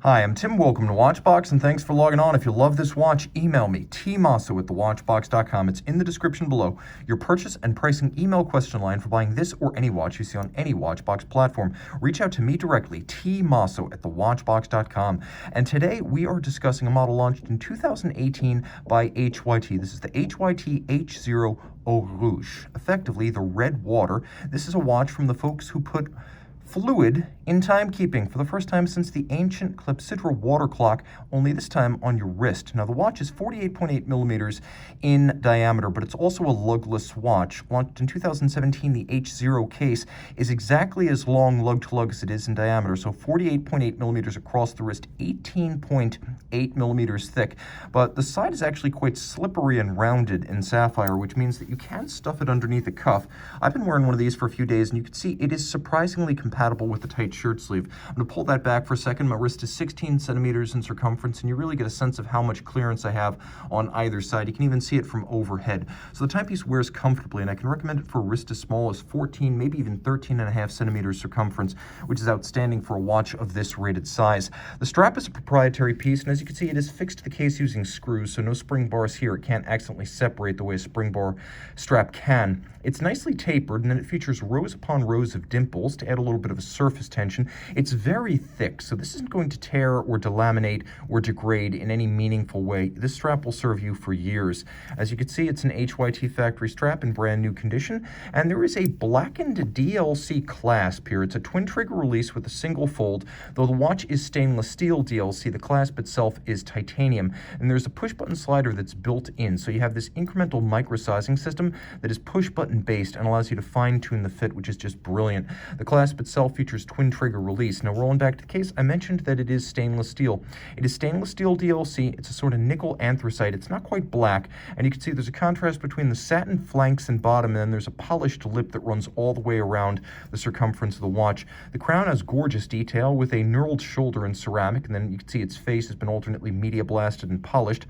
Hi, I'm Tim. Welcome to Watchbox, and thanks for logging on. If you love this watch, email me, tmosso at thewatchbox.com. It's in the description below. Your purchase and pricing email question line for buying this or any watch you see on any Watchbox platform. Reach out to me directly, tmosso at thewatchbox.com. And today we are discussing a model launched in 2018 by HYT. This is the HYT H0 Eau Rouge, effectively the red water. This is a watch from the folks who put fluid in timekeeping for the first time since the ancient clepsydra water clock, only this time on your wrist. Now, the watch is 48.8 millimeters in diameter, but it's also a lugless watch. Launched in 2017, the H0 case is exactly as long lug-to-lug as it is in diameter, so 48.8 millimeters across the wrist, 18.8 millimeters thick. But the side is actually quite slippery and rounded in sapphire, which means that you can stuff it underneath a cuff. I've been wearing one of these for a few days, and you can see it is surprisingly compatible with the tight shirt sleeve. I'm going to pull that back for a second. My wrist is 16 centimeters in circumference, and you really get a sense of how much clearance I have on either side. You can even see it from overhead. So the timepiece wears comfortably, and I can recommend it for a wrist as small as 14, maybe even 13.5 centimeters circumference, which is outstanding for a watch of this rated size. The strap is a proprietary piece, and as you can see, it is fixed to the case using screws, so no spring bars here. It can't accidentally separate the way a spring bar strap can. It's nicely tapered, and then it features rows upon rows of dimples to add a little bit of a surface tension. It's very thick, so this isn't going to tear or delaminate or degrade in any meaningful way. This strap will serve you for years. As you can see, it's an HYT factory strap in brand new condition, and there is a blackened DLC clasp here. It's a twin trigger release with a single fold. Though the watch is stainless steel DLC, the clasp itself is titanium, and there's a push button slider that's built in, so you have this incremental micro sizing system that is push button based and allows you to fine-tune the fit, which is just brilliant. The clasp itself features twin trigger release. Now, rolling back to the case, I mentioned that it is stainless steel. It is stainless steel DLC. It's a sort of nickel anthracite. It's not quite black, and you can see there's a contrast between the satin flanks and bottom, and then there's a polished lip that runs all the way around the circumference of the watch. The crown has gorgeous detail with a knurled shoulder in ceramic, and then you can see its face has been alternately media blasted and polished.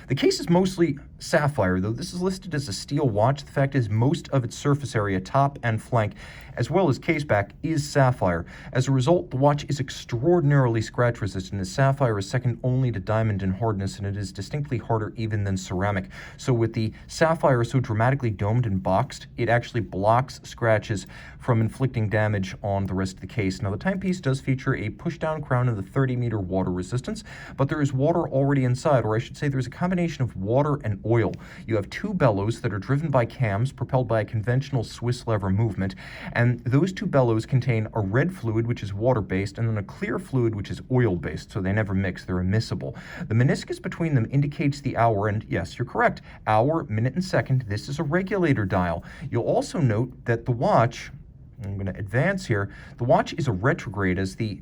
The case is mostly sapphire, though this is listed as a steel watch. The fact is most of its surface area, top and flank, as well as case back, is sapphire. As a result, the watch is extraordinarily scratch resistant, as sapphire is second only to diamond in hardness, and it is distinctly harder even than ceramic. So with the sapphire so dramatically domed and boxed, it actually blocks scratches from inflicting damage on the rest of the case. Now, the timepiece does feature a push-down crown and the 30-meter water resistance, but there is water already inside, or I should say there's a combination of water and oil. You have two bellows that are driven by cams propelled by a conventional Swiss lever movement, and those two bellows contain a red fluid, which is water-based, and then a clear fluid, which is oil-based, so they never mix. They're immiscible. The meniscus between them indicates the hour, and yes, you're correct, hour, minute, and second. This is a regulator dial. You'll also note that the watch, I'm going to advance here, the watch is a retrograde. As the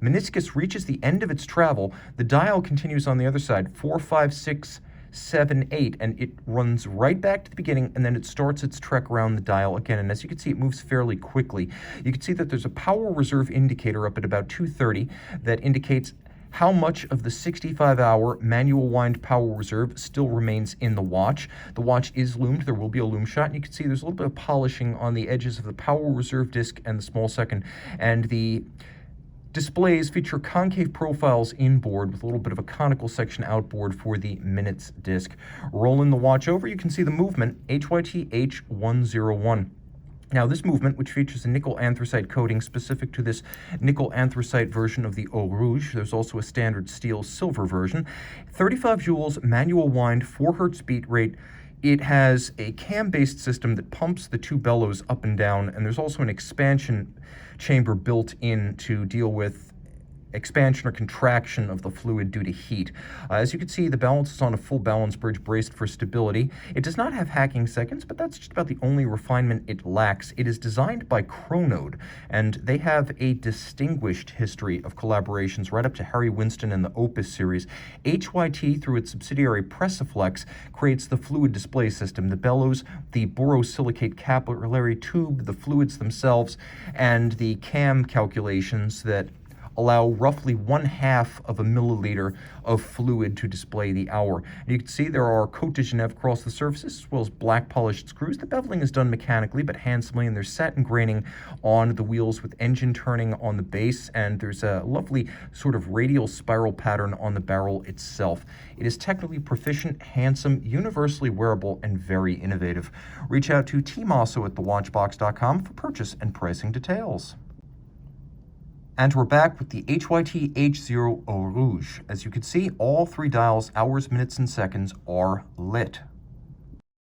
meniscus reaches the end of its travel, the dial continues on the other side, 4, 5, 6, 7, 8, and it runs right back to the beginning, and then it starts its trek around the dial again. And as you can see, it moves fairly quickly. You can see that there's a power reserve indicator up at about 230 that indicates how much of the 65-hour manual wind power reserve still remains in the watch. The watch is loomed. There will be a loom shot, and you can see there's a little bit of polishing on the edges of the power reserve disc and the small second, and the displays feature concave profiles inboard with a little bit of a conical section outboard for the minutes disc. Rolling the watch over, you can see the movement, HYT H101. Now, this movement, which features a nickel anthracite coating specific to this nickel anthracite version of the Eau Rouge, there's also a standard steel silver version, 35 joules, manual wind, 4 hertz beat rate. It has a cam-based system that pumps the two bellows up and down, and there's also an expansion chamber built in to deal with expansion or contraction of the fluid due to heat. As you can see, the balance is on a full balance bridge braced for stability. It does not have hacking seconds, but that's just about the only refinement it lacks. It is designed by Chronode, and they have a distinguished history of collaborations right up to Harry Winston and the Opus series. HYT, through its subsidiary Pressiflex, creates the fluid display system, the bellows, the borosilicate capillary tube, the fluids themselves, and the cam calculations that allow roughly 1/2 of a milliliter of fluid to display the hour. And you can see there are Cote de Genève across the surfaces, as well as black polished screws. The beveling is done mechanically but handsomely, and there's set engraining on the wheels with engine turning on the base, and there's a lovely sort of radial spiral pattern on the barrel itself. It is technically proficient, handsome, universally wearable, and very innovative. Reach out to tmosso at thewatchbox.com for purchase and pricing details. And we're back with the HYT H0 Eau Rouge. As you can see, all 3 dials, hours, minutes, and seconds, are lit.